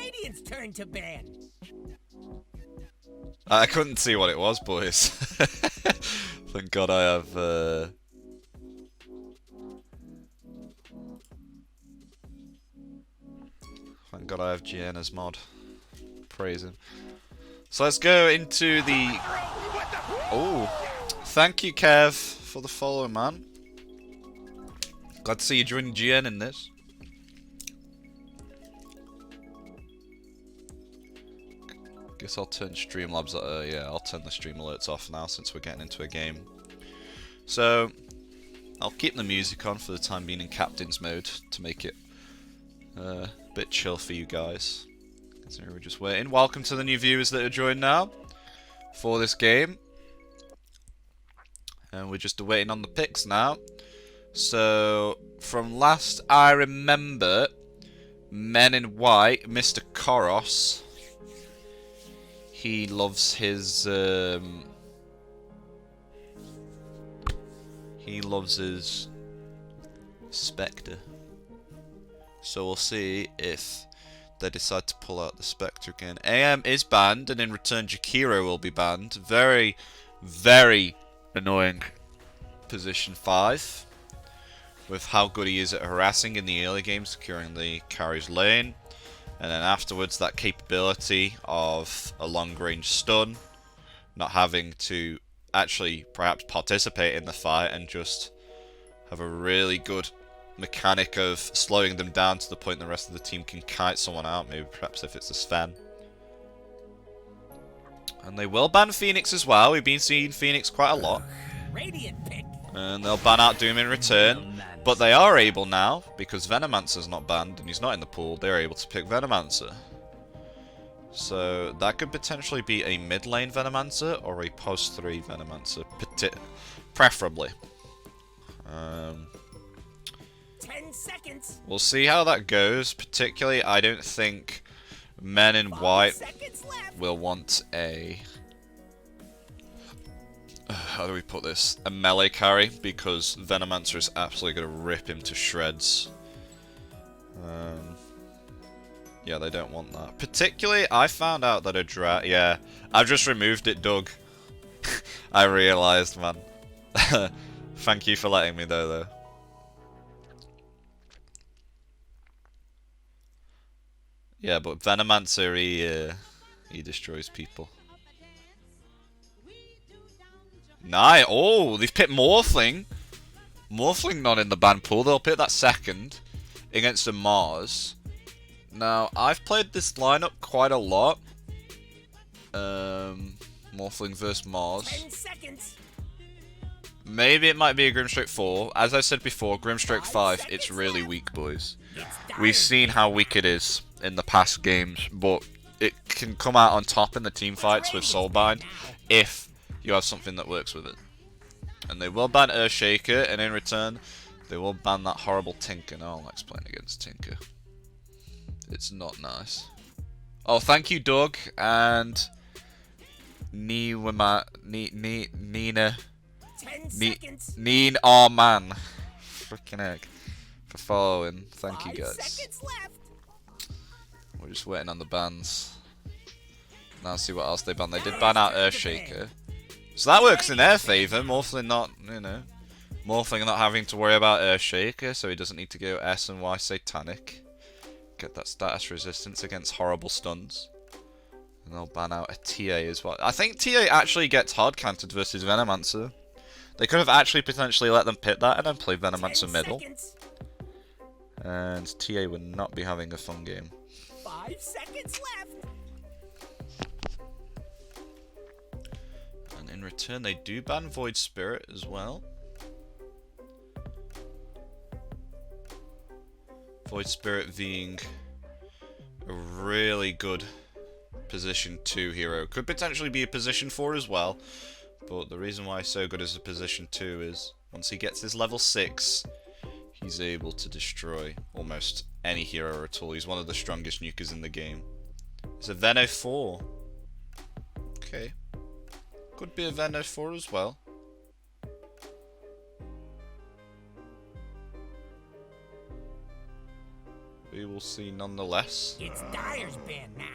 Radiant's turn to ban. I couldn't see what it was, boys. Thank God I have. Thank God I have GN as mod. Praise him. So let's go into the. Oh, thank you, Kev, for the follow, man. Glad to see you joining GN in this. Guess I'll turn Streamlabs. Yeah, I'll turn the stream alerts off now since we're getting into a game. So I'll keep the music on for the time being in captain's mode to make it a bit chill for you guys. So we're just waiting. Welcome to the new viewers that are joined now for this game. And we're just waiting on the picks now. So from last I remember, MenInWhite, Mr. Koros, he loves his Spectre. So we'll see if they decide to pull out the Spectre again. AM is banned, and in return Jakiro will be banned. Very, very annoying position 5. With how good he is at harassing in the early game, securing the carry's lane. And then afterwards that capability of a long range stun. Not having to actually perhaps participate in the fight and just have a really good mechanic of slowing them down to the point the rest of the team can kite someone out, maybe perhaps if it's a Sven. And they will ban Phoenix as well. We've been seeing Phoenix quite a lot. And they'll ban out Doom in return. But they are able now, because Venomancer's not banned and he's not in the pool, they're able to pick Venomancer. So that could potentially be a mid lane Venomancer or a post 3 Venomancer, preferably. 10 seconds. We'll see how that goes. Particularly, I don't think MenInWhite will want a... how do we put this? A melee carry, because Venomancer is absolutely going to rip him to shreds. Yeah, they don't want that. Particularly, I found out that a drat... Yeah, I've just removed it, Doug. I realised, man. Thank you for letting me know, though. Yeah, but Venomancer, he destroys people. Nice. Oh, they've picked Morphling. Morphling not in the ban pool. They'll pick that second against a Mars. Now, I've played this lineup quite a lot. Morphling versus Mars. 10 seconds. Maybe it might be a Grimstroke 4. As I said before, Grimstroke 5, it's really weak, boys. We've seen how weak it is in the past games, but it can come out on top in the team fights with Soulbind if you have something that works with it. And they will ban Earthshaker, and in return, they will ban that horrible Tinker. No one likes playing against Tinker. It's not nice. Oh, thank you, Doug, and Nina, Neen our man. Freaking heck. For following. Thank you, guys. We're just waiting on the bans. Now see what else they ban. They did ban out Earthshaker. So that works in their favour. Morphling not, you know, Morphling not having to worry about Earthshaker, so he doesn't need to go S and Y Satanic. Get that status resistance against horrible stuns. And they'll ban out a TA as well. I think TA actually gets hard countered versus Venomancer. They could have actually potentially let them pit that and then play Venomancer middle. And TA would not be having a fun game. 5 seconds left. And in return, they do ban Void Spirit as well. Void Spirit being a really good position 2 hero. Could potentially be a position 4 as well. But the reason why he's so good as a position 2 is once he gets his level 6, he's able to destroy almost any hero at all. He's one of the strongest nukers in the game. It's a Veno 4. Okay. Could be a Veno 4 as well. we will see nonetheless. It's Dyer's ban now.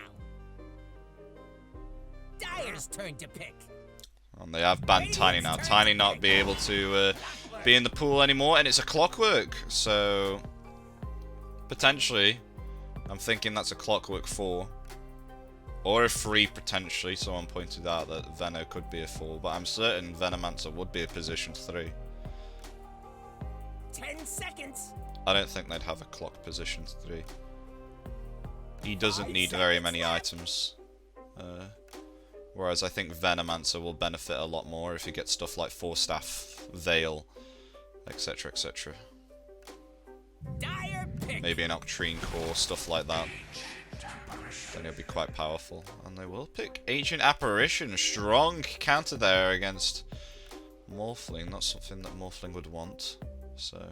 Dyer's turn to pick. And they have banned Tiny now. Tiny not be able to be in the pool anymore, and it's a Clockwork. So potentially, I'm thinking that's a Clockwork 4. Or a 3 potentially. Someone pointed out that Veno could be a 4, but I'm certain Venomancer would be a position 3. 10 seconds. I don't think they'd have a clock position 3. He doesn't need very many items. Whereas I think Venomancer will benefit a lot more if he gets stuff like Force Staff, Veil, etc, etc. Maybe an Octrine Core, stuff like that. Then he'll be quite powerful. And they will pick Ancient Apparition. Strong counter there against Morphling. Not something that Morphling would want. So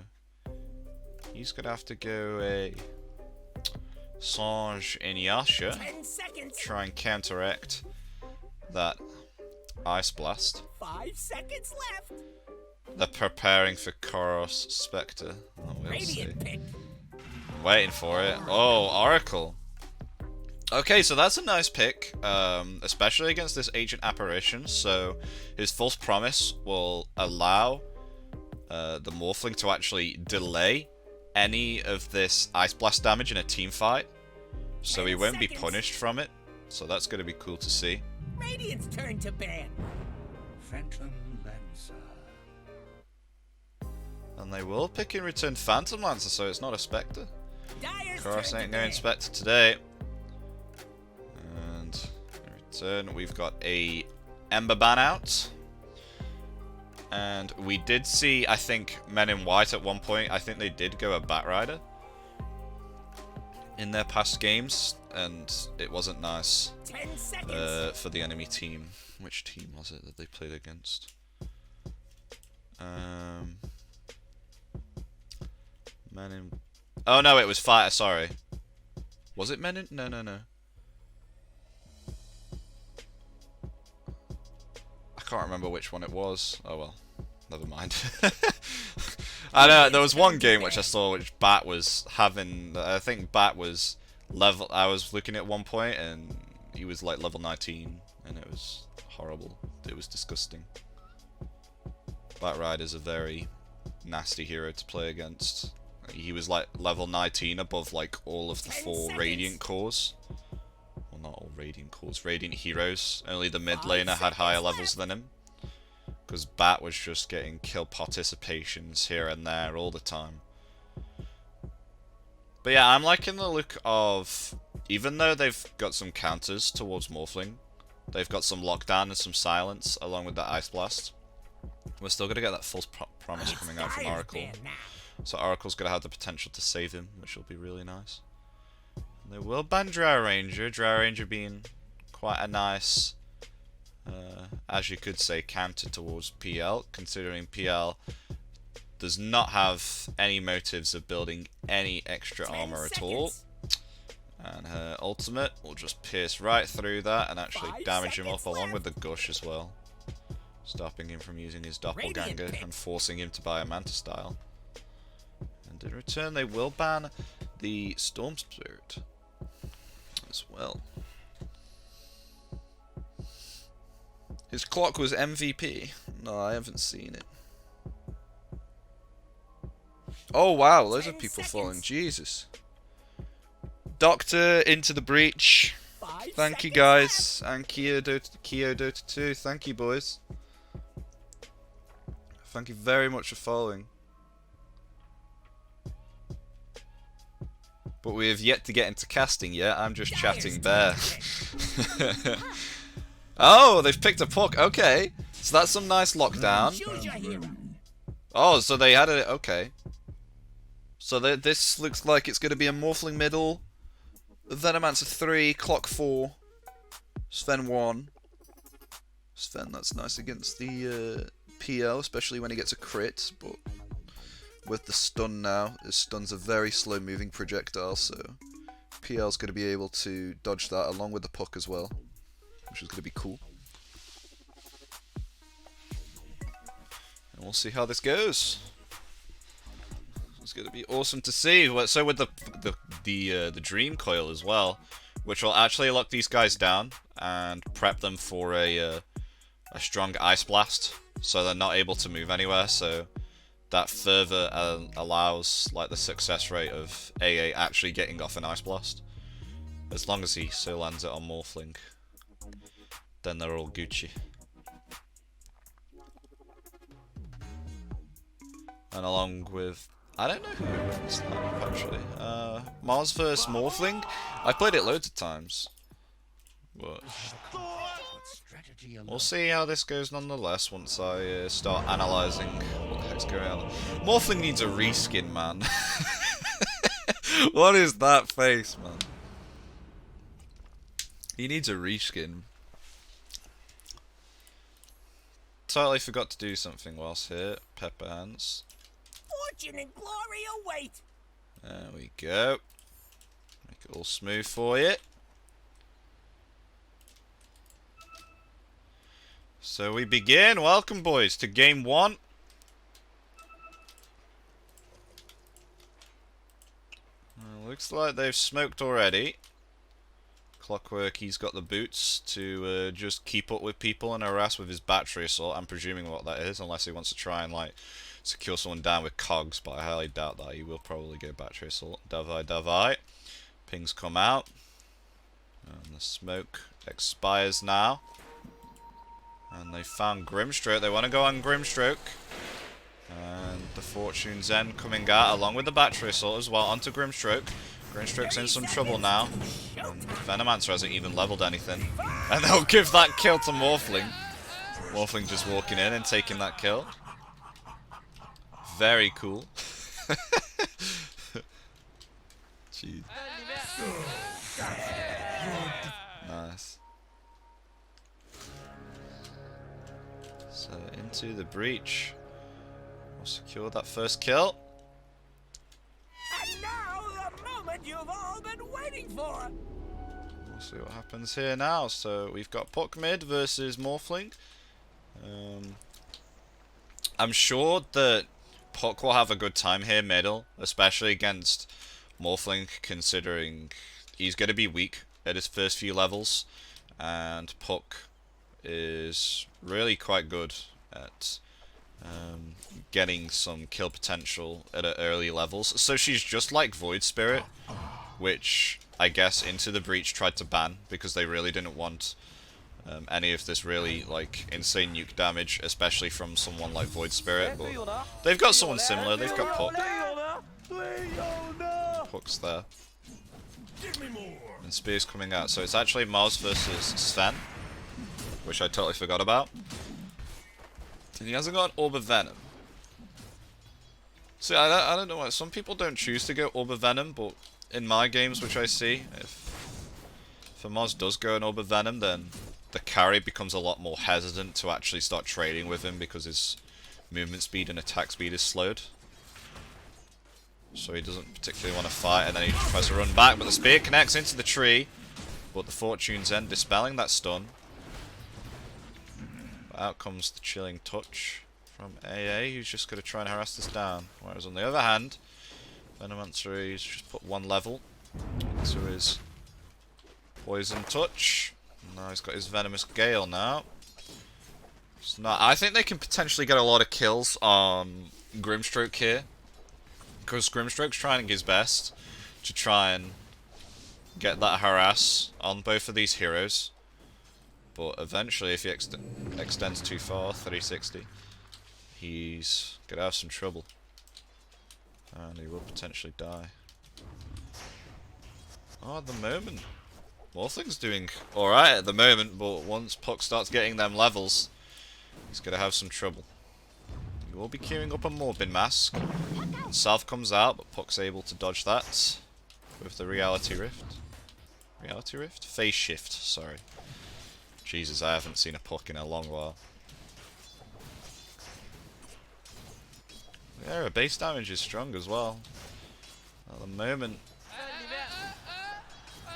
he's going to have to go a Sange Inuyasha. Try and counteract that Ice Blast. 5 seconds left. They're preparing for Koros Spectre. Oh, we'll see. I'm waiting for it. Oh, Oracle. Okay, so that's a nice pick, especially against this Ancient Apparition. So his False Promise will allow the Morphling to actually delay any of this Ice Blast damage in a team fight. So he won't be punished from it. So that's going to be cool to see. Radiant's turn to ban. Phantom Lancer. And they will pick in return Phantom Lancer, so it's not a Spectre. Koros ain't going Spectre today. And in return, we've got a Ember ban out. And we did see, I think, MenInWhite at one point. I think they did go a Batrider in their past games, and it wasn't nice 10 seconds. for the enemy team. Which team was it that they played against? Oh no, it was Fighter. Sorry, was it Menin? No. I can't remember which one it was. Oh well, never mind. I know there was one game which I saw which Bat was having. I think Bat was level. I was looking at one point and he was like level 19, and it was horrible. It was disgusting. Batrider's a very nasty hero to play against. He was like level 19 above like all of the 4 Radiant cores. Well, not all Radiant cores. Radiant heroes. Only the mid laner had higher levels than him. Because Bat was just getting kill participations here and there all the time. But yeah, I'm liking the look of... Even though they've got some counters towards Morphling, they've got some lockdown and some silence along with that Ice Blast. We're still going to get that false promise coming out from Oracle. So Oracle's going to have the potential to save him, which will be really nice. And they will ban Drow Ranger. Drow Ranger being quite a nice... as you could say, counter towards PL, considering PL does not have any motives of building any extra armor at all. And her ultimate will just pierce right through that and actually damage him up along with the Gush as well. Stopping him from using his Doppelganger and forcing him to buy a Manta style. And in return they will ban the Storm Spirit as well. His clock was MVP. No, I haven't seen it. Oh wow, loads of people falling. Jesus. Doctor IntoTheBreach. Thank you guys. And Kyo Dota 2. Thank you boys. Thank you very much for following. But we have yet to get into casting yet. I'm just chatting bear. Oh, they've picked a puck. Okay. So that's some nice lockdown. Oh, so they had it. Okay. So this looks like it's going to be a Morphling middle. Venomancer 3, Clock 4, Sven 1. Sven, that's nice against the PL, especially when he gets a crit, but with the stun now, his stun's a very slow moving projectile, so PL's going to be able to dodge that along with the puck as well, which is going to be cool. And we'll see how this goes. It's gonna be awesome to see. So with the dream coil as well, which will actually lock these guys down and prep them for a strong ice blast, so they're not able to move anywhere. So that further allows like the success rate of AA actually getting off an ice blast, as long as he so lands it on Morphling. Then they're all Gucci. And along with, I don't know who wins that up actually. Mars vs Morphling. I played it loads of times, but we'll see how this goes nonetheless once I start analysing what the heck's going on. Morphling needs a reskin, man. What is that face, man? He needs a reskin. Totally forgot to do something whilst here. Pepper hands. Fortune and glory await. There we go. Make it all smooth for you. So we begin. Welcome, boys, to game 1. Looks like they've smoked already. Clockwork, he's got the boots to just keep up with people and harass with his battery assault. I'm presuming what that is, unless he wants to try and like secure someone down with cogs, but I highly doubt that. He will probably go battery assault. Davai. Pings come out. And the smoke expires now. And they found Grimstroke. They want to go on Grimstroke. And the Fortune's End coming out along with the battery assault as well onto Grimstroke. Grimstroke's in some trouble now. And Venomancer hasn't even leveled anything. And they'll give that kill to Morphling. Morphling just walking in and taking that kill. Very cool. Jeez. Nice. So IntoTheBreach will secure that first kill. And now the moment you've all been waiting for. We'll see what happens here now. So we've got Puck mid versus Morphling. I'm sure that Puck will have a good time here middle, especially against Morphling, considering he's going to be weak at his first few levels, and Puck is really quite good at getting some kill potential at early levels. So she's just like Void Spirit, which I guess IntoTheBreach tried to ban because they really didn't want any of this really like insane nuke damage, especially from someone like Void Spirit. But they've got someone similar. They've got Puck. Puck's there. And Spear's coming out. So it's actually Mars versus Sven, which I totally forgot about. And he hasn't got an Orb of Venom. See, I don't know why. Some people don't choose to go Orb of Venom, but in my games, which I see, if a Mars does go an Orb of Venom, then the carry becomes a lot more hesitant to actually start trading with him because his movement speed and attack speed is slowed. So he doesn't particularly want to fight, and then he tries to run back, but the spear connects into the tree. But the Fortune's End dispelling that stun. But out comes the chilling touch from AA, who's just going to try and harass this down. Whereas on the other hand, Venomancer, he's just put 1 level into his Poison Touch. Now he's got his Venomous Gale now. It's not, I think they can potentially get a lot of kills on Grimstroke here, because Grimstroke's trying his best to try and get that harass on both of these heroes. But eventually, if he extends too far, 360, he's going to have some trouble. And he will potentially die. Oh, at the moment, Morphling's doing alright at the moment, but once Puck starts getting them levels, he's going to have some trouble. He will be queuing up a Morbid Mask. And Salve comes out, but Puck's able to dodge that with the Reality Rift. Reality Rift? Phase Shift, sorry. Jesus, I haven't seen a Puck in a long while. Yeah, her base damage is strong as well. At the moment,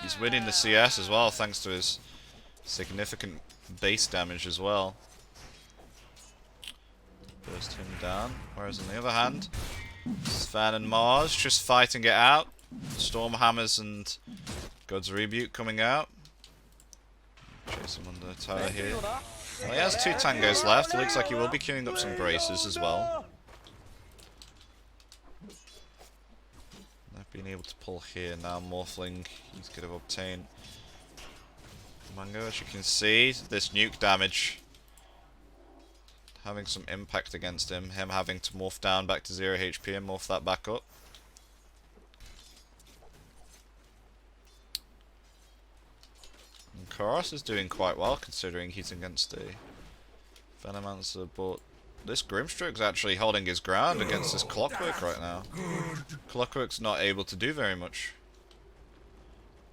he's winning the CS as well, thanks to his significant base damage as well. Burst him down. Whereas on the other hand, Sven and Mars just fighting it out. Stormhammers and God's Rebuke coming out. Chase him under the tower here. Well, he has 2 tangos left. It looks like he will be queuing up some braces as well. They've been able to pull here now. Morphling, he's going to obtain Mango. As you can see, this nuke damage having some impact against him. Him having to morph down back to 0 HP and morph that back up. And Koros is doing quite well considering he's against a Venomancer, but this Grimstroke's actually holding his ground against this Clockwork right now. Clockwork's not able to do very much.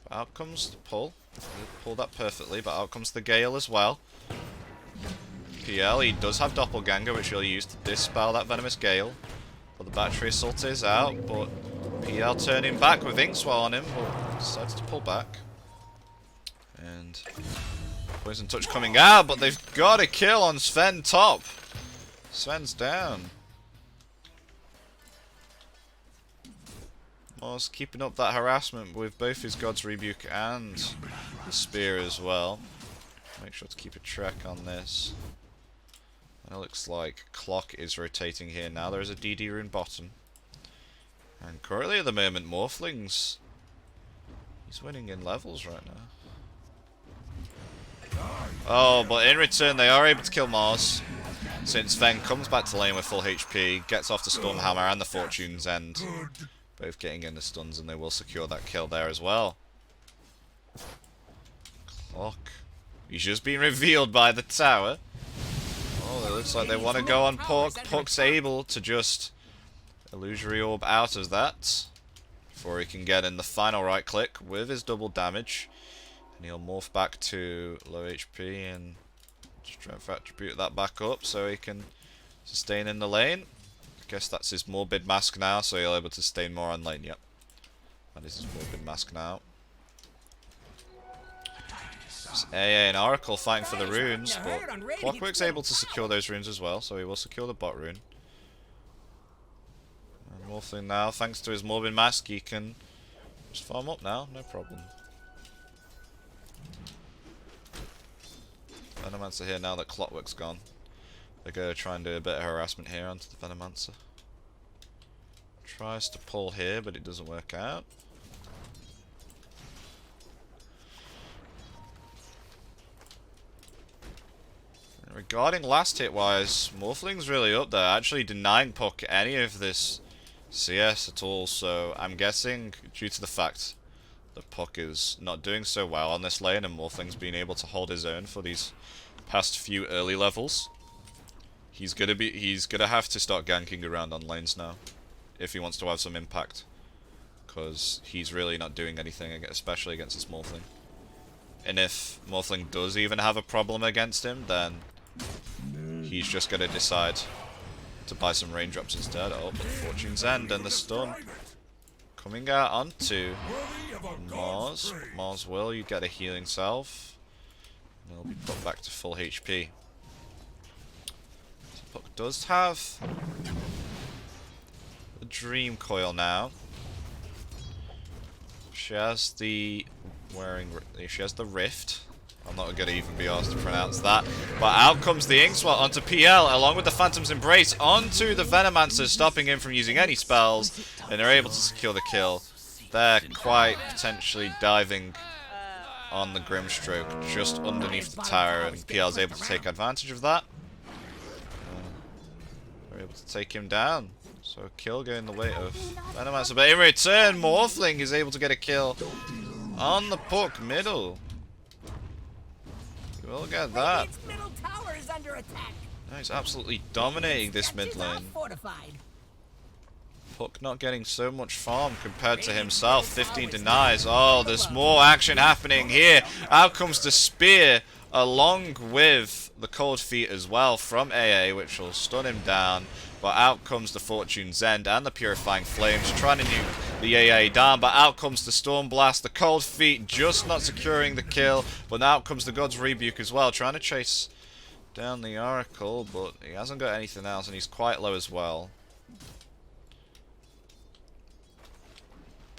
But out comes the pull. He pulled that perfectly, but out comes the Gale as well. PL, he does have Doppelganger, which he'll use to dispel that Venomous Gale. But the Battery Assault is out, but PL turning back with Inkswell on him, but decides to pull back. And Poison Touch coming out, but they've got a kill on Sven top. Sven's down. Mars keeping up that harassment with both his God's Rebuke and the Spear as well. Make sure to keep a track on this. And it looks like Clock is rotating here now. There is a DD rune bottom. And currently at the moment, Morphlings, he's winning in levels right now. Oh, but in return they are able to kill Mars. Since Sven comes back to lane with full HP, gets off the Stormhammer and the Fortune's End. Both getting in the stuns, and they will secure that kill there as well. Clock. He's just been revealed by the tower. Oh, it looks like they want to go on Puck. Puck's able to just Illusory Orb out of that before he can get in the final right click with his double damage. And he'll morph back to low HP and Strength Attribute that back up so he can sustain in the lane. I guess that's his Morbid Mask now, so he'll be able to sustain more on lane. Yep. That is his Morbid Mask now. It's AA and Oracle fighting for the runes, but Clockwork's able to secure those runes as well, so he will secure the bot rune. And Morphling now, thanks to his Morbid Mask, he can just farm up now, no problem. Venomancer here now that Clockwork's gone. They're going to try and do a bit of harassment here onto the Venomancer. Tries to pull here, but it doesn't work out. And regarding last hit wise, Morphling's really up there, actually denying Puck any of this CS at all, so I'm guessing due to the fact that Puck is not doing so well on this lane and Morphling's been able to hold his own for these past few early levels. He's gonna have to start ganking around on lanes now if he wants to have some impact, because he's really not doing anything, especially against this Morphling. And if Morphling does even have a problem against him, then he's just gonna decide to buy some raindrops instead. Oh, but Fortune's End and the stun coming out onto Mars. Mars will, you get a healing salve. And he'll be put back to full HP. So Puck does have the Dream Coil now. She has the she has the Rift. I'm not going to even be asked to pronounce that. But out comes the Inkswell onto PL, along with the Phantom's Embrace, onto the Venomancer, stopping him from using any spells, and they're able to secure the kill. They're quite potentially diving on the Grimstroke, just underneath the tower, and PL's able to take advantage of that. They're able to take him down. So a kill going the way of Venomancer, but in return, Morphling is able to get a kill on the Puck middle. We'll get that. No, he's absolutely dominating this mid lane. Puck not getting so much farm compared to himself. 15 denies. Oh, there's more action happening here. Out comes the spear along with the cold feet as well from AA, which will stun him down. But out comes the Fortune's End and the Purifying Flames, trying to nuke the AA down. But out comes the Storm Blast, the Cold Feet just not securing the kill. But now out comes the God's Rebuke as well, trying to chase down the Oracle. But he hasn't got anything else, and he's quite low as well.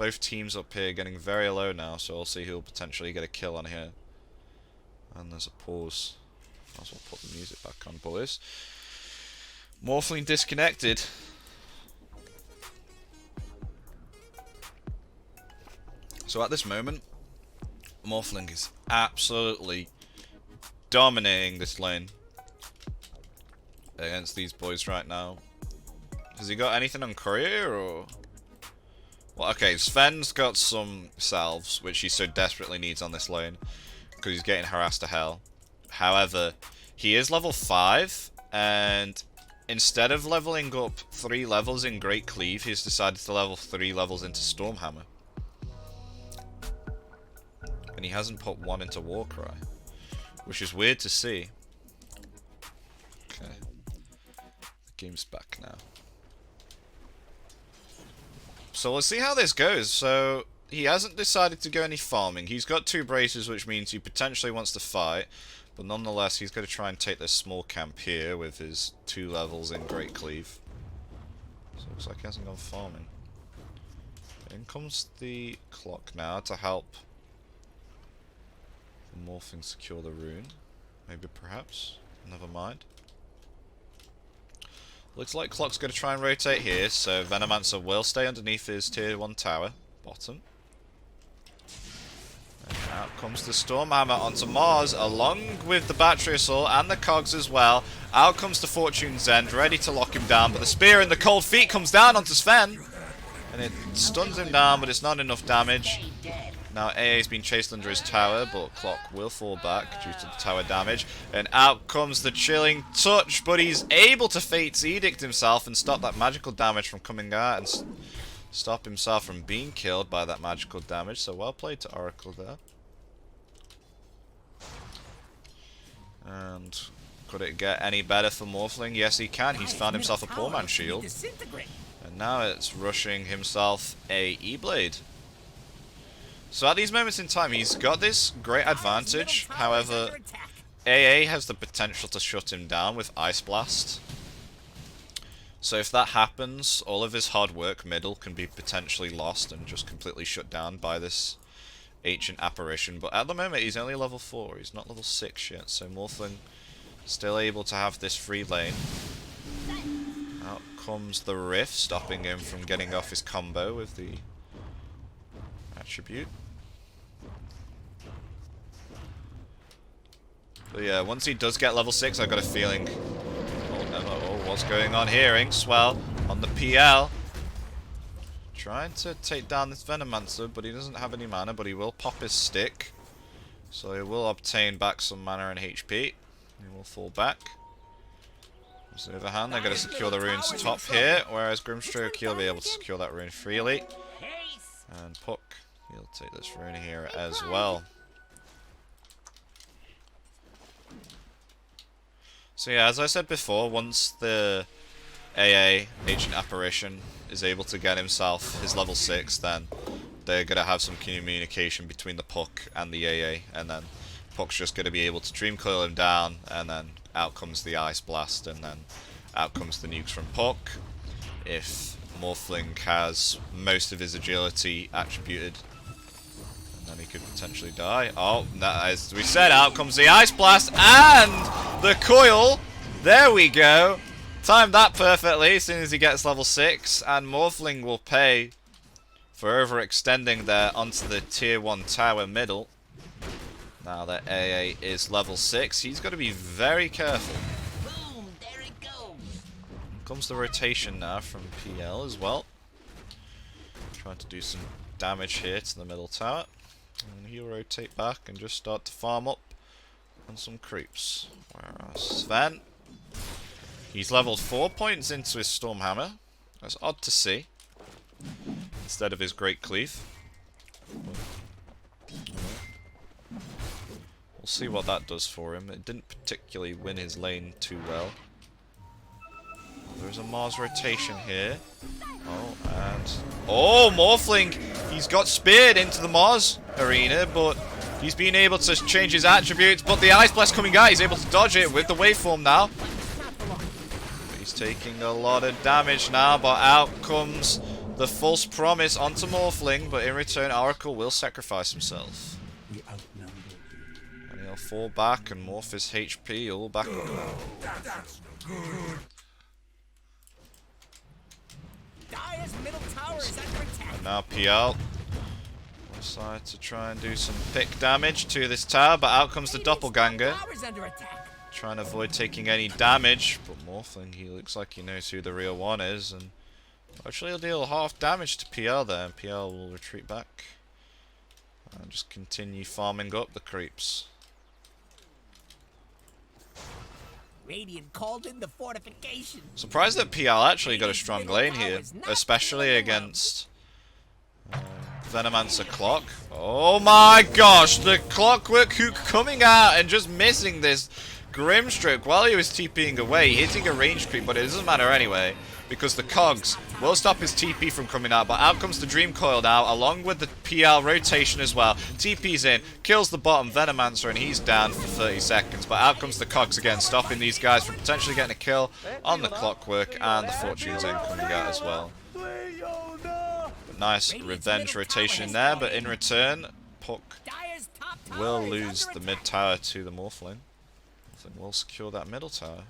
both teams up here getting very low now, so we'll see who will potentially get a kill on here. And there's a pause. Might as well put the music back on, boys. Morphling disconnected. So at this moment, Morphling is absolutely dominating this lane against these boys right now. Has he got anything on courier or? Well, okay, Sven's got some salves which he so desperately needs on this lane because he's getting harassed to hell. However, he is level 5, and instead of leveling up 3 levels in Great Cleave, he's decided to level 3 levels into Stormhammer. And he hasn't put 1 into Warcry, which is weird to see. Okay, the game's back now. So let's see how this goes. So he hasn't decided to go any farming. He's got 2 braces, which means he potentially wants to fight. But nonetheless, he's going to try and take this small camp here with his 2 levels in Great Cleave. So it looks like he hasn't gone farming. In comes the clock now to help the Morphling secure the rune. Maybe perhaps. Never mind. Looks like Clock's going to try and rotate here, so Venomancer will stay underneath his tier 1 tower, bottom. And out comes the Stormhammer onto Mars, along with the Battery Assault and the Cogs as well. Out comes the Fortune's End, ready to lock him down, but the Spear and the Cold Feet comes down onto Sven. And it stuns him down, but it's not enough damage. Now AA's been chased under his tower, but Clock will fall back due to the tower damage. And out comes the Chilling Touch, but he's able to Fate's Edict himself and stop that magical damage from coming out and stop himself from being killed by that magical damage. So well played to Oracle there. And could it get any better for Morphling? Yes, he can. He's found himself a Poor Man's Shield. And now it's rushing himself a E-Blade. So at these moments in time, he's got this great advantage. However, AA has the potential to shut him down with Ice Blast. So if that happens, all of his hard work middle can be potentially lost and just completely shut down by this ancient apparition. But at the moment, he's only level 4. He's not level 6 yet. So Morphling still able to have this free lane. Out comes the Rift, stopping him from getting off his combo with the attribute. But yeah, once he does get level 6, I've got a feeling... Oh, no, oh, what's going on here? Inkswell on the PL. Trying to take down this Venomancer, but he doesn't have any mana, but he will pop his stick. So he will obtain back some mana and HP. He will fall back. On the other hand, they're going to secure the runes top here, whereas Grimstroke, he'll be able to secure that rune freely. And Puck, he'll take this rune here as well. So yeah, as I said before, once the AA, Ancient Apparition, is able to get himself his level 6, then they're going to have some communication between the Puck and the AA, and then Puck's just going to be able to Dream Coil him down, and then out comes the Ice Blast, and then out comes the nukes from Puck. If Morphling has most of his agility attributed, and then he could potentially die. Oh, as we said, out comes the Ice Blast and the Coil. There we go. Timed that perfectly as soon as he gets level 6, and Morphling will pay for overextending there onto the tier 1 tower middle. Now that AA is level 6, he's got to be very careful. Boom, there it goes. Comes the rotation now from PL as well. Trying to do some damage here to the middle tower. And he'll rotate back and just start to farm up on some creeps. Whereas Sven, he's leveled 4 points into his Stormhammer. That's odd to see. Instead of his Great Cleave. We'll see what that does for him. It didn't particularly win his lane too well. There's a Mars rotation here. Oh, and... Oh, Morphling! He's got speared into the Mars arena, but he's been able to change his attributes. But the Ice Blast coming out, he's able to dodge it with the waveform now. He's taking a lot of damage now, but out comes the false promise onto Morphling, but in return Oracle will sacrifice himself. We outnumber you. And he'll fall back and morph his HP all back up. That's good. Dire's middle tower is under attack. And now PL decide to try and do some pick damage to this tower, but out comes the doppelganger. Tower's under attack. Trying to avoid taking any damage, but Morphling, he looks like he knows who the real one is, and actually he'll deal half damage to PL there, and PL will retreat back and just continue farming up the creeps. Radiant called in the fortification. Surprised that PL actually got a strong lane here, especially against Venomancer Clock. Oh my gosh, the Clockwork Hook coming out and just missing this Grimstroke while he was TPing away, hitting a range creep, but it doesn't matter anyway, because the Cogs will stop his TP from coming out, but out comes the Dream Coil now, along with the PL rotation as well. TP's in, kills the bottom Venomancer, and he's down for 30 seconds, but out comes the Cogs again, stopping these guys from potentially getting a kill on the Clockwork, and the Fortune's End coming out as well. But nice revenge rotation there, but in return, Puck will lose the mid tower to the Morphling. Morphling will secure that middle tower.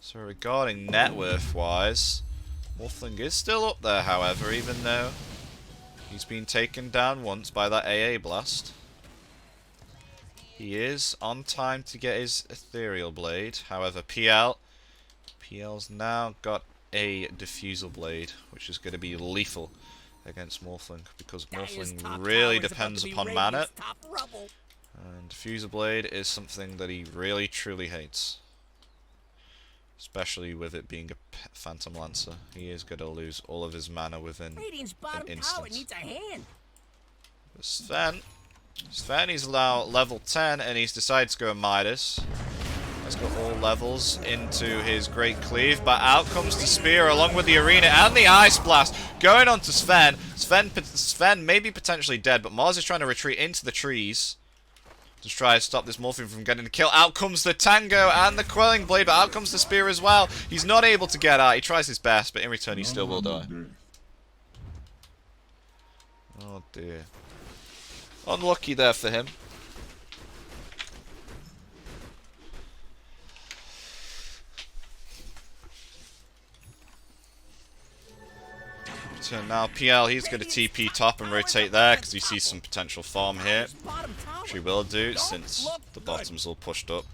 So regarding net worth wise, Morphling is still up there, however, even though he's been taken down once by that AA blast. He is on time to get his Ethereal Blade, however PL's now got a Diffusal Blade, which is going to be lethal against Morphling, because Morphling really depends upon mana, and Diffusal Blade is something that he really truly hates. Especially with it being a Phantom Lancer. He is going to lose all of his mana within an instant. But Sven is now level 10 and he's decided to go Midas. He's got all levels into his Great Cleave, but out comes the Spear along with the Arena and the Ice Blast going on to Sven. Sven may be potentially dead, but Mars is trying to retreat into the trees to try to stop this Morphling from getting the kill. Out comes the Tango and the Quelling Blade, but out comes the Spear as well. He's not able to get out. He tries his best, but in return he still will die. Oh dear. Unlucky there for him. So now PL, he's going to TP top and rotate there because he sees some potential farm here, which he will do since the bottom's all pushed up.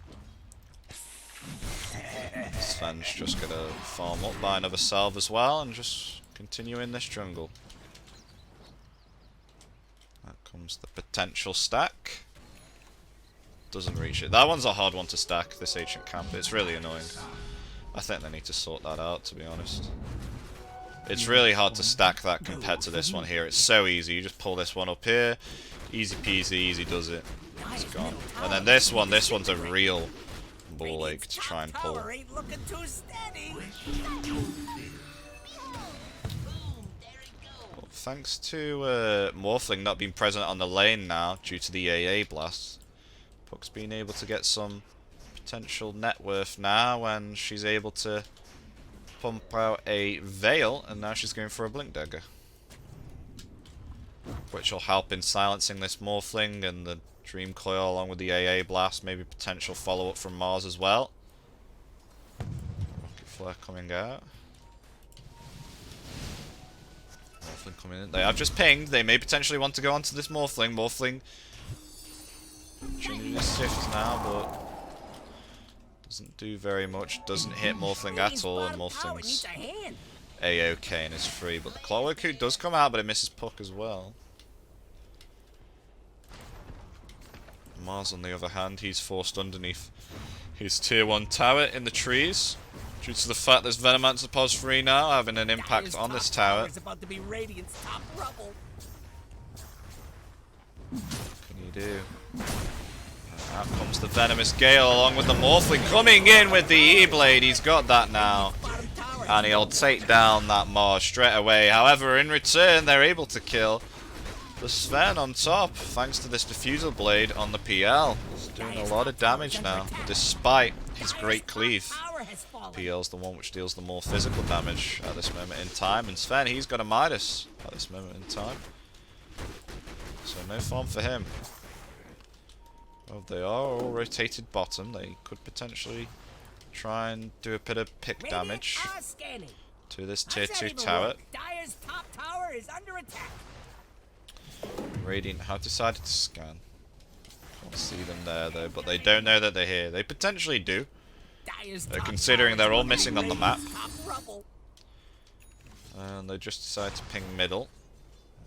Sven's just going to farm up, buy another salve as well, and just continue in this jungle. That comes the potential stack. Doesn't reach it. That one's a hard one to stack, this Ancient Camp. It's really annoying. I think they need to sort that out, to be honest. It's really hard to stack that compared to this one here. It's so easy. You just pull this one up here. Easy peasy, easy does it. It's gone. And then this one's a real ball ache to try and pull. Well, thanks to Morphling not being present on the lane now due to the AA blast, Puck's been able to get some potential net worth now when she's able to pump out a Veil, and now she's going for a Blink Dagger, which will help in silencing this Morphling and the Dream Coil along with the AA Blast, maybe potential follow-up from Mars as well. Rocket Flare coming out. Morphling coming in. They have just pinged. They may potentially want to go onto this Morphling. Morphling changing his shift now, but doesn't do very much, doesn't hit Morphling at all, and Morphling's A-OK and is free. But the Clockwork Hook does come out, but it misses Puck as well. Mars, on the other hand, he's forced underneath his tier 1 tower in the trees, due to the fact there's Venomancer pos free now, having an impact on this tower. What can you do? Out comes the Venomous Gale along with the Morphling coming in with the E-Blade. He's got that now. And he'll take down that Mars straight away. However, in return, they're able to kill the Sven on top, thanks to this Diffusal Blade on the PL. He's doing a lot of damage now, despite his great cleave. Tower has fallen. PL's the one which deals the more physical damage at this moment in time, and Sven, he's got a Midas at this moment in time. So no farm for him. Well, they are all rotated bottom. They could potentially try and do a bit of pick damage to this tier 2 tower. Dire's top tower is under attack. Radiant have decided to scan. Can't see them there though, but they don't know that they're here. They potentially do. Considering they're all missing on the map. And they just decide to ping middle.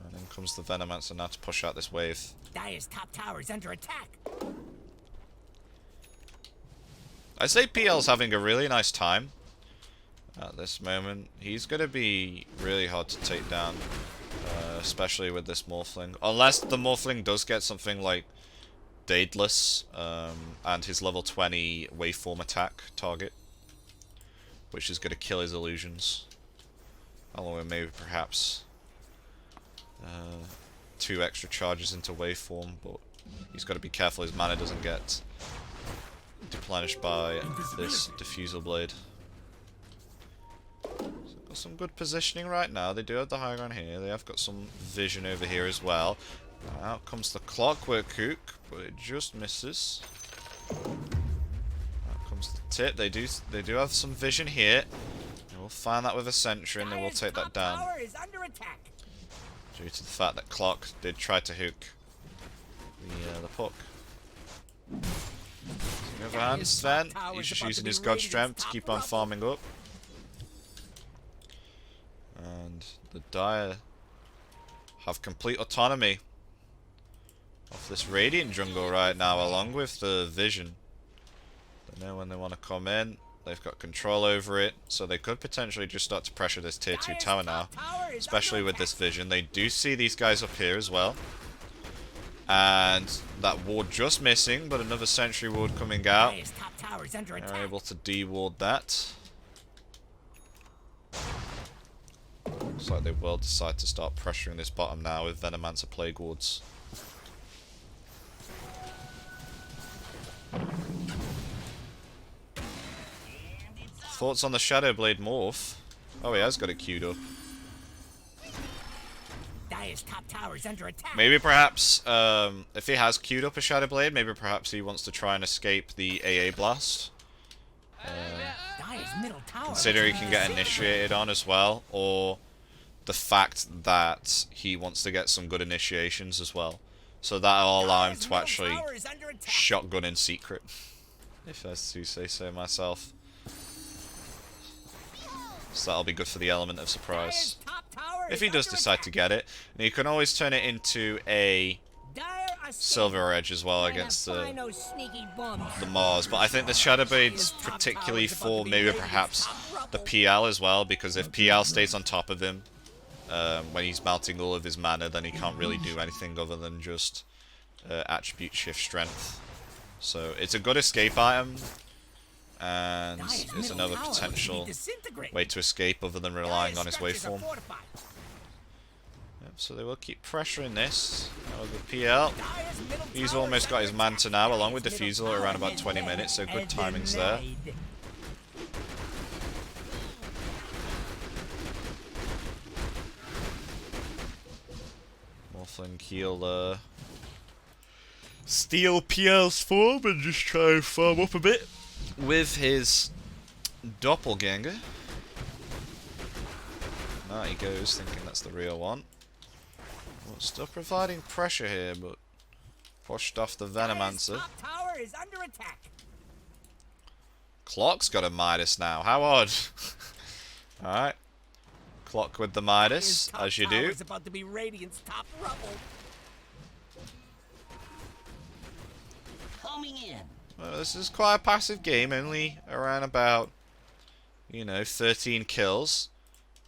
And then comes the Venomancer now to push out this wave. Dire's top tower is under attack. I say PL's having a really nice time at this moment. He's going to be really hard to take down, especially with this Morphling. Unless the Morphling does get something like Daedalus and his level 20 waveform attack target, which is going to kill his illusions. Along with maybe perhaps 2 extra charges into waveform, but he's got to be careful his mana doesn't get replenished by this diffusal blade. So got some good positioning right now. They do have the high ground here. They have got some vision over here as well. Out comes the Clockwork Hook, but it just misses. Out comes the tip. They do have some vision here. And we'll find that with a sentry, and then we'll take that down. Due to the fact that Clock did try to hook the puck. On the other hand, Sven, he's just using his God Strength to keep on farming up. And the Dire have complete autonomy of this Radiant jungle right now, along with the vision. They know when they want to come in. They've got control over it, so they could potentially just start to pressure this tier 2 tower now, especially with this vision. They do see these guys up here as well. And that ward just missing, but another sentry ward coming out. They're able to de-ward that. Looks like they will decide to start pressuring this bottom now with Venomancer Plague Wards. Thoughts on the Shadowblade morph? Oh, he has got it queued up. Dire's top tower is under attack. Maybe perhaps, if he has queued up a Shadowblade, maybe perhaps he wants to try and escape the AA Blast. Dire's middle tower. Consider he can get initiated on as well, or the fact that he wants to get some good initiations as well. So that'll allow him to actually shotgun in secret, if I do say so myself. So that'll be good for the element of surprise. If he does decide to get it. And you can always turn it into a Silver Edge as well against the Mars. But I think the Shadowblade's particularly for maybe perhaps the PL as well, because if PL stays on top of him when he's melting all of his mana, then he can't really do anything other than just attribute shift strength. So it's a good escape item. And it's another potential way to escape other than relying on his waveform. Yep, so they will keep pressuring this. Now with the PL, he's almost got his Manta now, along with Diffusal at around about 20 minutes, so good timings there. Morphling he'll steal PL's form and just try and farm up a bit with his doppelganger. Now he goes, thinking that's the real one. Well, still providing pressure here, but pushed off the Venomancer. Clock's got a Midas now. How odd. Alright. Clock with the Midas, as you do. About to be Radiant's top rubble. Coming in. Well, this is quite a passive game, only around about, 13 kills.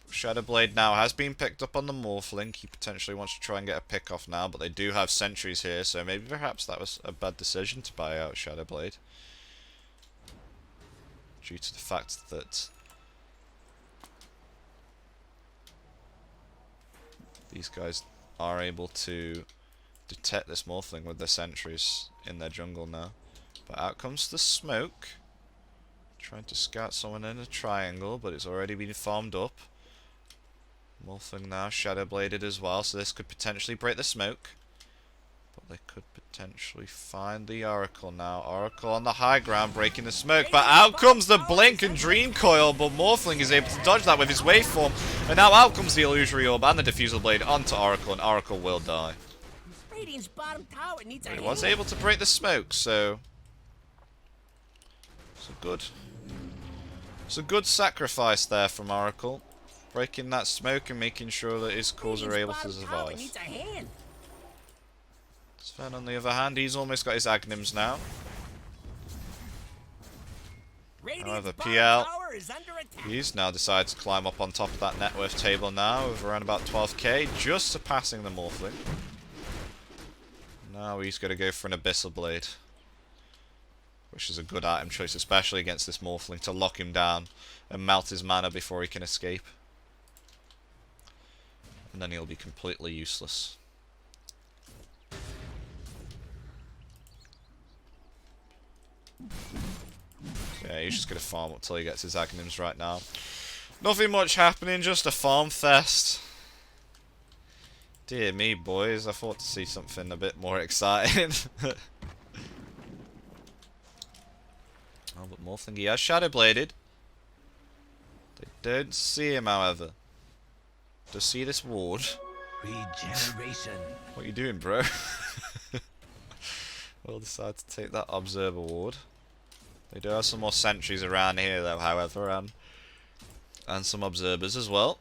Shadowblade now has been picked up on the Morphling. He potentially wants to try and get a pick off now, but they do have sentries here, so maybe perhaps that was a bad decision to buy out Shadowblade. Due to the fact that these guys are able to detect this Morphling with their sentries in their jungle now. But out comes the smoke. Trying to scout someone in a triangle, but it's already been farmed up. Morphling now, shadow bladed as well, so this could potentially break the smoke. But they could potentially find the Oracle now. Oracle on the high ground, breaking the smoke. But out comes the Blink and Dream Coil, but Morphling is able to dodge that with his waveform. And now out comes the Illusory Orb and the Diffusal Blade onto Oracle, and Oracle will die. Radiant's bottom tower needs a He was able to break the smoke, so... It's a good sacrifice there from Oracle. Breaking that smoke and making sure that his cores are able to survive. Sven, on the other hand, he's almost got his Agnims now. However, PL, he's now decided to climb up on top of that net worth table now, with around about 12k, just surpassing the Morphling. Now he's going to go for an Abyssal Blade, which is a good item choice, especially against this Morphling, to lock him down and melt his mana before he can escape. And then he'll be completely useless. Yeah, he's just going to farm up till he gets his Agnims right now. Nothing much happening, just a farm fest. Dear me, boys, I thought to see something a bit more exciting. Oh, but Morphling, he has Shadow Bladed. They don't see him, however. To see this ward. Regeneration. What are you doing, bro? We'll decide to take that Observer ward. They do have some more sentries around here, though, however, and some observers as well.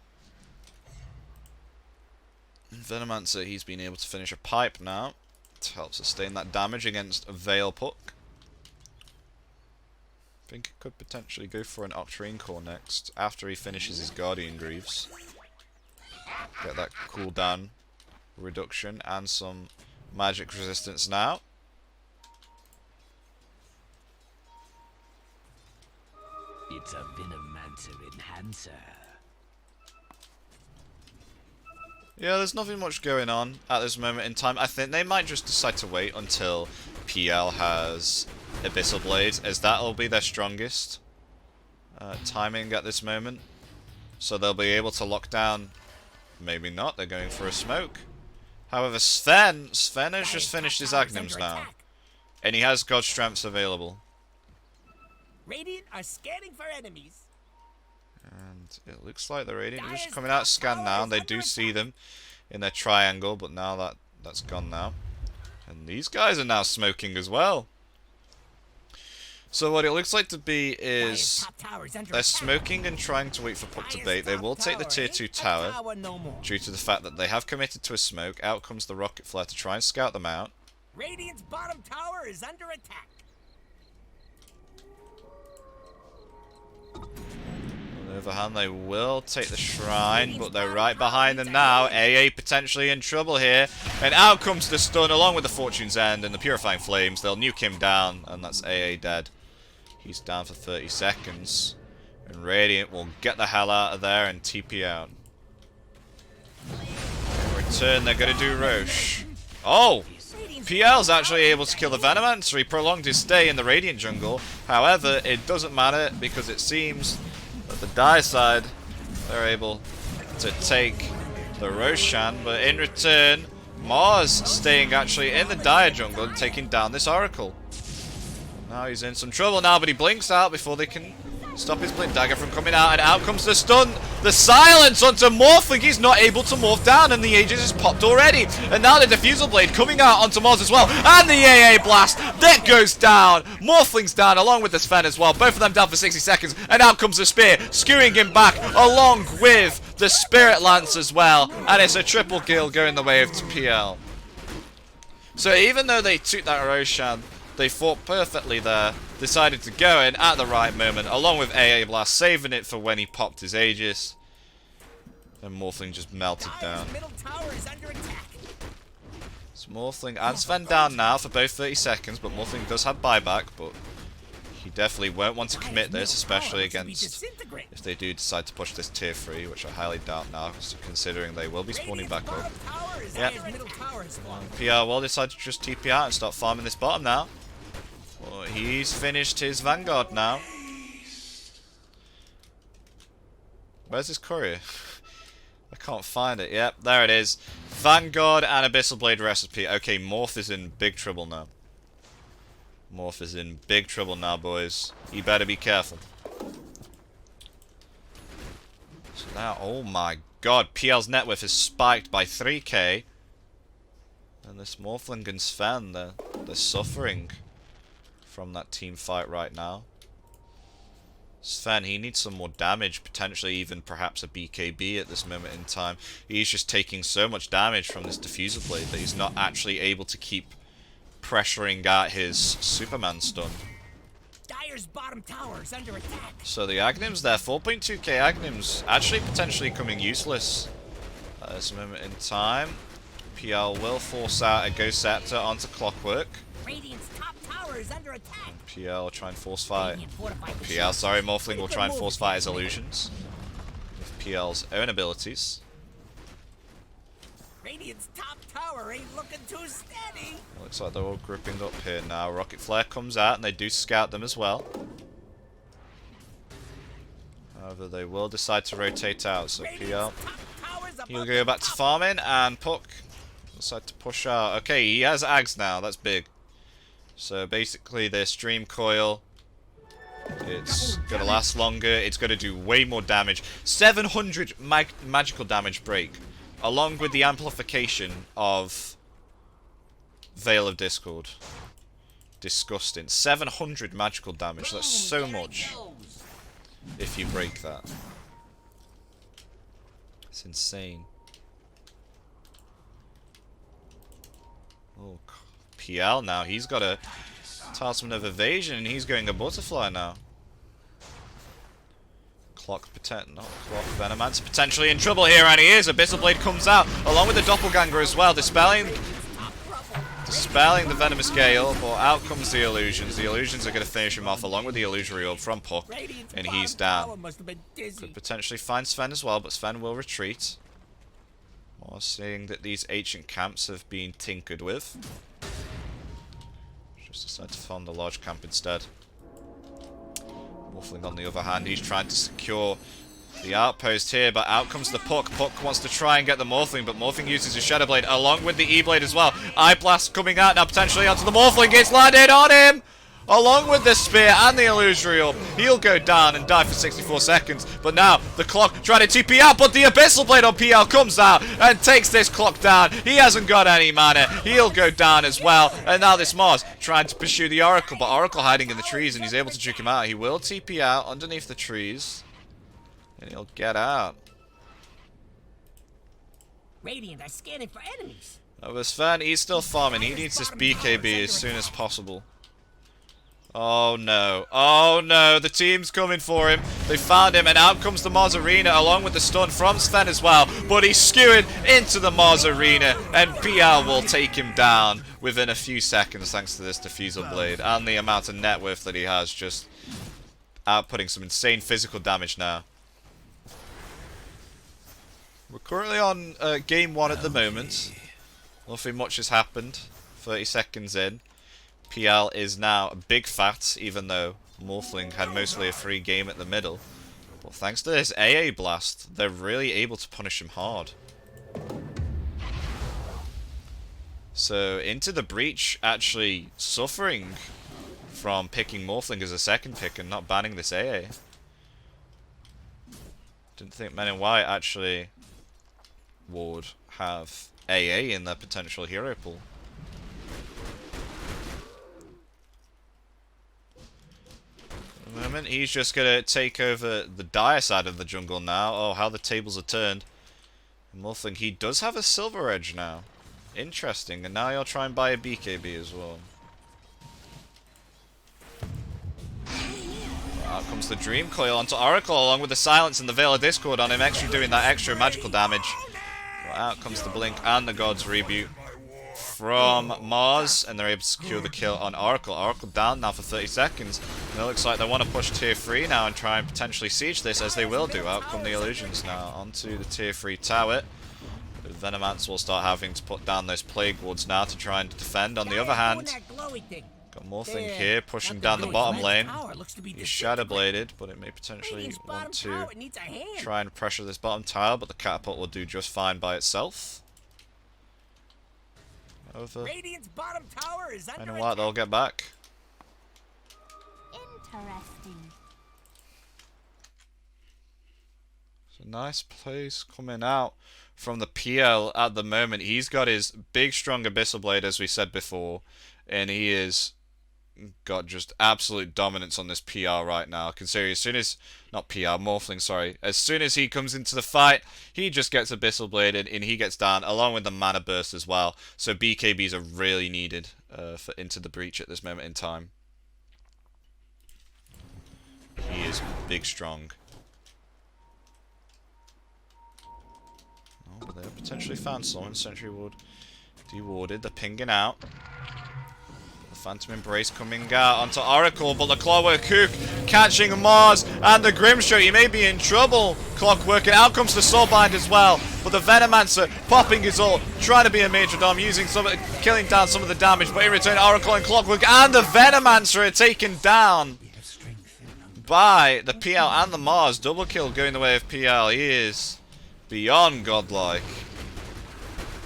And Venomancer, he's been able to finish a pipe now to help sustain that damage against a Veil Puck. I think he could potentially go for an Octarine Core next after he finishes his Guardian Greaves. Get that cooldown reduction and some magic resistance now. It's a Venomancer enhancer. Yeah, there's nothing much going on at this moment in time. I think they might just decide to wait until PL has Abyssal Blade, as that'll be their strongest timing at this moment. So they'll be able to lock down. Maybe not, they're going for a smoke. However, Sven has just finished his Agnims now. And he has God Strengths available. Radiant are scanning for enemies. And it looks like the Radiant are just coming out scan now, and they do see them in their triangle, but now that's gone now. And these guys are now smoking as well. So what it looks like to be is they're smoking and trying to wait for Puck to bait. They will take the tier 2 tower due to the fact that they have committed to a smoke. Out comes the Rocket Flare to try and scout them out. Radiant's bottom tower is under attack. On the other hand, they will take the shrine, but they're right behind them now. AA potentially in trouble here. And out comes the stun along with the Fortune's End and the Purifying Flames. They'll nuke him down, and that's AA dead. He's down for 30 seconds. And Radiant will get the hell out of there and TP out. In return, they're going to do Roche. Oh! PL's actually able to kill the Venomancer. He prolonged his stay in the Radiant jungle. However, it doesn't matter because it seems that the Dire side, they're able to take the Roshan. But in return, Mars staying actually in the Dire jungle and taking down this Oracle. Now he's in some trouble now, but he blinks out before they can stop his Blink Dagger from coming out, and out comes the stun. The silence onto Morphling. He's not able to morph down, and the Aegis is popped already. And now the Diffusal Blade coming out onto Mars as well, and the AA Blast that goes down. Morphling's down along with the Sven as well. Both of them down for 60 seconds, and out comes the Spear, skewing him back along with the Spirit Lance as well. And it's a triple kill going the way of PL. So even though they took that Roshan, they fought perfectly there, decided to go in at the right moment, along with AA Blast, saving it for when he popped his Aegis. And Morphling just melted down. So Morphling and Sven down now for both 30 seconds, but Morphling does have buyback, but he definitely won't want to commit this, especially against if they do decide to push this tier 3, which I highly doubt now, considering they will be spawning back up. Yeah. PR will decide to just TP out and start farming this bottom now. Well, he's finished his Vanguard now. Where's his courier? I can't find it. Yep, there it is. Vanguard and Abyssal Blade recipe. Okay, Morph is in big trouble now. Morph is in big trouble now, boys. You better be careful. So now, oh my god, PL's net worth is spiked by 3k. And this Morphling and Sven, they're suffering from that team fight right now. Sven, he needs some more damage, potentially even perhaps a BKB at this moment in time. He's just taking so much damage from this Diffuser Blade that he's not actually able to keep pressuring at his Superman stun. Dire's bottom tower is under attack. So the Agnim's there, 4.2k Agnim's actually potentially coming useless at this moment in time. PL will force out a Ghost Scepter onto Clockwork. Radiant's top tower is under attack. PL will try and force fight. Radiant fortified the PL, sorry, Morphling will try and force fight his illusions with PL's own abilities. Radiant's top tower ain't looking too steady. Looks like they're all grouping up here now. Rocket Flare comes out and they do scout them as well. However, they will decide to rotate out. So PL, he'll go back to farming, and Puck decide to push out. Okay, he has Ags now. That's big. So basically, this Dream Coil, it's gonna last longer. It's gonna do way more damage. 700 magical damage break, along with the amplification of Veil of Discord. Disgusting. 700 magical damage. That's so much. If you break that, it's insane. Oh, PL now. He's got a Talisman of Evasion, and he's going a Butterfly now. Not Clock. Venomancer potentially in trouble here, and he is. Abyssal Blade comes out, along with the Doppelganger as well, dispelling the Venomous Gale, but out comes the Illusions. The Illusions are going to finish him off, along with the Illusory Orb from Puck, and he's down. Could potentially find Sven as well, but Sven will retreat. More seeing that these ancient camps have been tinkered with. Just decide to form the large camp instead. Morphling on the other hand, he's trying to secure the outpost here, but out comes the Puck. Puck wants to try and get the Morphling, but Morphling uses his Shadow Blade along with the E-Blade as well. Eye Blast coming out now potentially onto the Morphling. It's landed on him! Along with the Spear and the Illusory Orb. He'll go down and die for 64 seconds. But now, the Clock trying to TP out, but the Abyssal Blade on PL comes out and takes this Clock down. He hasn't got any mana. He'll go down as well. And now this Mars trying to pursue the Oracle, but Oracle hiding in the trees, and he's able to juke him out. He will TP out underneath the trees, and he'll get out. Radiant are scanning for enemies. Over Sven, he's still farming. He needs this BKB as soon as possible. Oh no. Oh no, the team's coming for him. They found him, and out comes the Mars Arena along with the stun from Sven as well. But he's skewing into the Mars Arena, and PL will take him down within a few seconds thanks to this Diffuser Blade and the amount of net worth that he has, just outputting some insane physical damage now. We're currently on game 1 at the moment. Nothing much has happened. 30 seconds in. PL is now a big fat, even though Morphling had mostly a free game at the middle. But thanks to this AA blast, they're really able to punish him hard. So, IntoTheBreach actually suffering from picking Morphling as a second pick and not banning this AA. Didn't think MenInWhite actually would have AA in their potential hero pool. At the moment, he's just going to take over the dire side of the jungle now. Oh, how the tables are turned. Morphling, he does have a Silver Edge now. Interesting, and now he'll try and buy a BKB as well. Out comes the Dream Coil onto Oracle, along with the Silence and the Veil of Discord on him, doing that extra magical damage. But out comes the Blink and the God's Reboot from Mars, and they're able to secure the kill on Oracle. Oracle down now for 30 seconds. And it looks like they want to push tier 3 now and try and potentially siege this, as they will do. Out come the Illusions now onto the tier 3 tower. The Venomancer will start having to put down those Plague Wards now to try and defend. On the other hand, Got Morphling here, pushing down the bottom lane. He's Shadow Bladed, but it may potentially want to try and pressure this bottom tower, but the catapult will do just fine by itself. Over. MenInWhite, they'll get back. Interesting. So nice plays coming out from the PL at the moment. He's got his big, strong Abyssal Blade, as we said before, and he is got just absolute dominance on this PR right now. Considering as soon as, not PR, Morphling, sorry, as soon as he comes into the fight, he just gets Abyssal Bladed and he gets down, along with the Mana Burst as well. So BKBs are really needed for IntoTheBreach at this moment in time. He is big strong. Oh, but they have potentially found someone. Sentry Ward dewarded. They're pinging out. The Phantom Embrace coming out onto Oracle, but the Clockwork Hook catching Mars and the Grimstroke. He may be in trouble. Clockwork, and out comes the Soulbind as well. But the Venomancer popping his ult, trying to be a Major Dom, using killing down some of the damage. But in return, Oracle and Clockwork and the Venomancer are taken down by the PL and the Mars. Double kill going the way of PL. He is beyond godlike.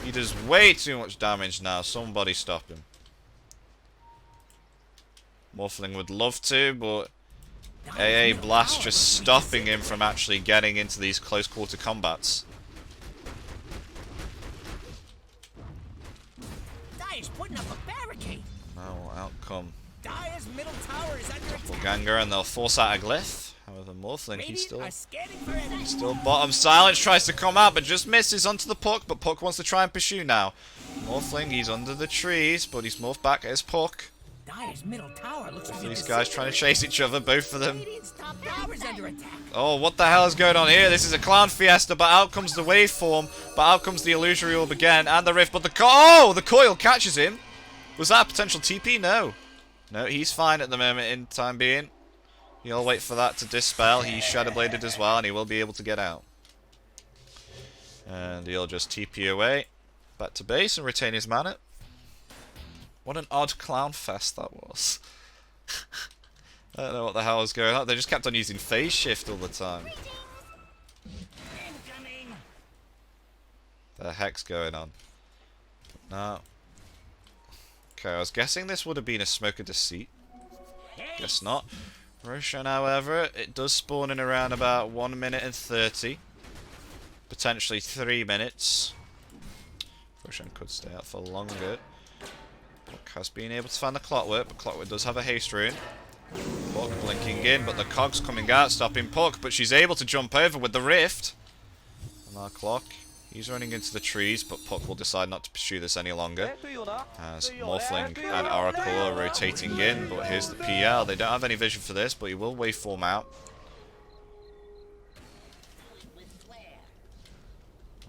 He does way too much damage now. Somebody stop him. Morphling would love to, but AA Blast just stopping him from actually getting into these close quarter combats. Dire's putting up a barricade. Now outcome Dire's middle tower is under attack. Ganger, and they'll force out a glyph. However, Morphling, he's still bottom. Silence tries to come out, but just misses onto the Puck. But Puck wants to try and pursue now. Morphling, he's under the trees, but he's morphed back as Puck. Dire's middle tower looks to be These guys trying to chase each other, both of them. under attack. Oh, what the hell is going on here? This is a clown fiesta, but out comes the waveform, but out comes the illusory orb again, and the rift, but the the coil catches him. Was that a potential TP? No. No, he's fine at the moment in time being. He'll wait for that to dispel. He's Shadow Bladed as well, and he will be able to get out. And he'll just TP away, back to base, and retain his mana. What an odd clown fest that was. I don't know what the hell was going on. They just kept on using phase shift all the time. The heck's going on? No. Okay, I was guessing this would have been a Smoke of Deceit. Guess not. Roshan, however, it does spawn in around about 1 minute and 30. Potentially 3 minutes. Roshan could stay out for longer. Puck has been able to find the Clockwork, but Clockwork does have a haste rune. Puck blinking in, but the Cog's coming out, stopping Puck, but she's able to jump over with the Rift. And our Clock, he's running into the trees, but Puck will decide not to pursue this any longer. As Morphling and Oracle are rotating in, but here's the PL. They don't have any vision for this, but he will waveform out.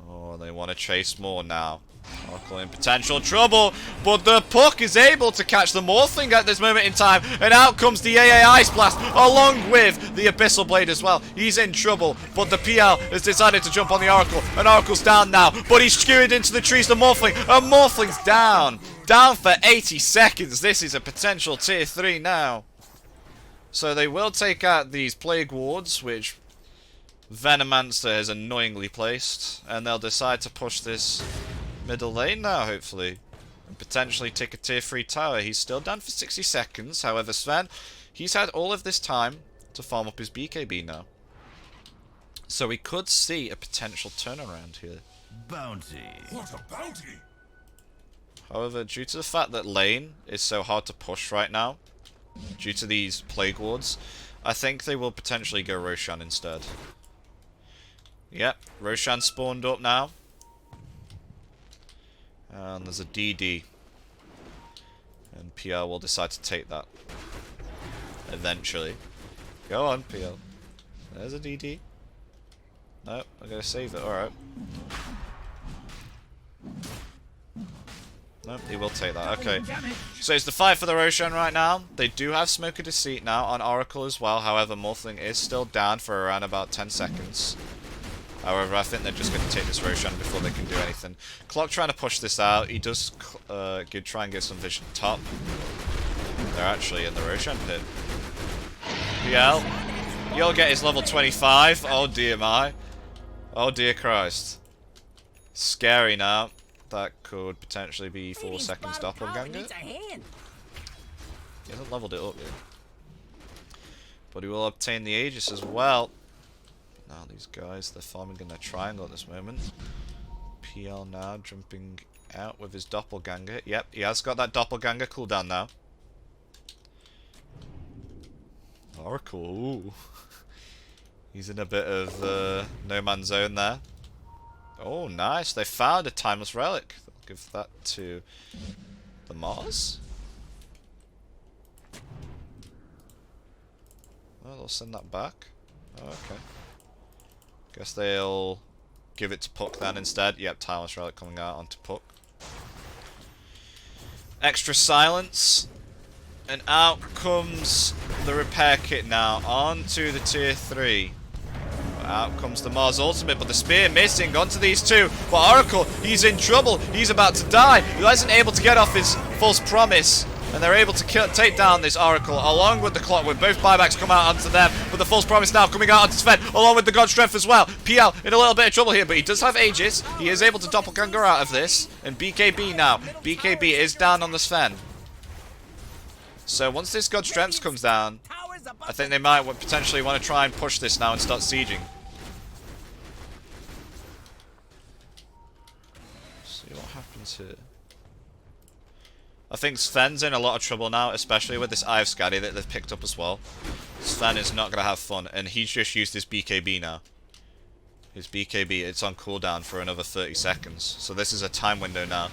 Oh, they want to chase more now. Oracle in potential trouble, but the Puck is able to catch the Morphling at this moment in time, and out comes the AA Ice Blast, along with the Abyssal Blade as well. He's in trouble, but the PL has decided to jump on the Oracle, and Oracle's down now, but he's skewered into the trees, the Morphling, and Morphling's down. Down for 80 seconds. This is a potential tier 3 now. So they will take out these Plague Wards, which Venomancer has annoyingly placed, and they'll decide to push this middle lane now, hopefully, and potentially take a tier 3 tower. He's still down for 60 seconds. However, Sven, he's had all of this time to farm up his BKB now. So we could see a potential turnaround here. Bounty. What a bounty! However, due to the fact that lane is so hard to push right now, due to these Plague Wards, I think they will potentially go Roshan instead. Yep, Roshan spawned up now. And there's a DD. And PL will decide to take that. Eventually. Go on, PL. There's a DD. Nope, I'm going to save it. Alright. Nope, he will take that. Okay. So it's the fight for the Roshan right now. They do have Smoke of Deceit now on Oracle as well. However, Morphling is still down for around about 10 seconds. However, I think they're just going to take this Roshan before they can do anything. Clock trying to push this out. He does try and get some vision top. They're actually in the Roshan pit. PL. You'll get his level 25. Oh dear my. Oh dear Christ. Scary now. That could potentially be 4 seconds doppelganger. He hasn't leveled it up yet. But he will obtain the Aegis as well. Now these guys, they're farming in their triangle at this moment. PL now jumping out with his doppelganger. Yep, he has got that doppelganger cooldown now. Oracle, ooh. He's in a bit of no man's zone there. Oh, nice. They found a timeless relic. They'll give that to the Mars. Oh, they'll send that back. Oh, okay. Guess they'll give it to Puck then instead. Yep, timeless relic coming out onto Puck. Extra silence. And out comes the repair kit now. Onto the tier 3. Out comes the Mars ultimate, but the spear missing onto these two. But Oracle, he's in trouble. He's about to die. He wasn't able to get off his false promise. And they're able to take down this Oracle along with the Clockwork. Both buybacks come out onto them. But the false promise now coming out onto Sven along with the God Strength as well. PL in a little bit of trouble here, but he does have Aegis. He is able to doppelganger out of this. And BKB now. BKB is down on the Sven. So once this God Strength comes down, I think they might potentially want to try and push this now and start sieging. See what happens here. I think Sven's in a lot of trouble now, especially with this Eye of Skadi that they've picked up as well. Sven is not going to have fun, and he's just used his BKB now. His BKB, it's on cooldown for another 30 seconds. So this is a time window now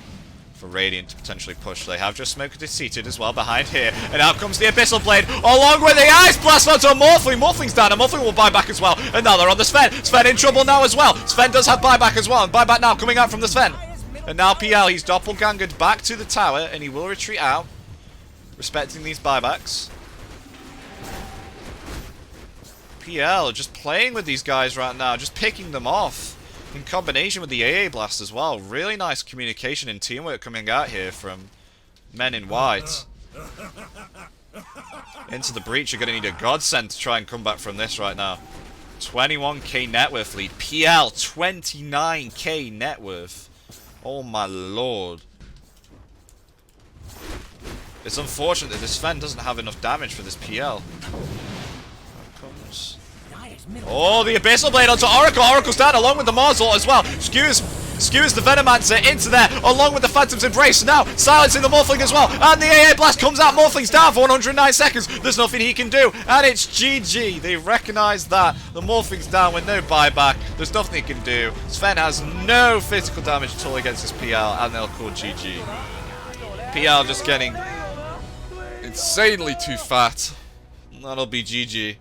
for Radiant to potentially push. They have just Smoker seated as well behind here. And out comes the Abyssal Blade along with the Ice Blast onto Morphling. Morphling's down and Morphling will buy back as well. And now they're on the Sven. Sven in trouble now as well. Sven does have buyback as well. And buyback now coming out from the Sven. And now PL, he's doppelgangered back to the tower and he will retreat out. Respecting these buybacks. PL just playing with these guys right now. Just picking them off. In combination with the AA Blast as well. Really nice communication and teamwork coming out here from MenInWhite. IntoTheBreach are going to need a godsend to try and come back from this right now. 21k net worth lead. PL, 29k net worth. Oh my lord. It's unfortunate that this Sven doesn't have enough damage for this PL. Oh, the Abyssal Blade onto Oracle. Oracle's down along with the Mars ult as well. Skews the Venomancer into there along with the Phantom's Embrace. Now silencing the Morphling as well. And the AA Blast comes out. Morphling's down for 109 seconds. There's nothing he can do. And it's GG. They recognise that. The Morphling's down with no buyback. There's nothing he can do. Sven has no physical damage at all against his PL. And they'll call GG. PL just getting insanely too fat. That'll be GG.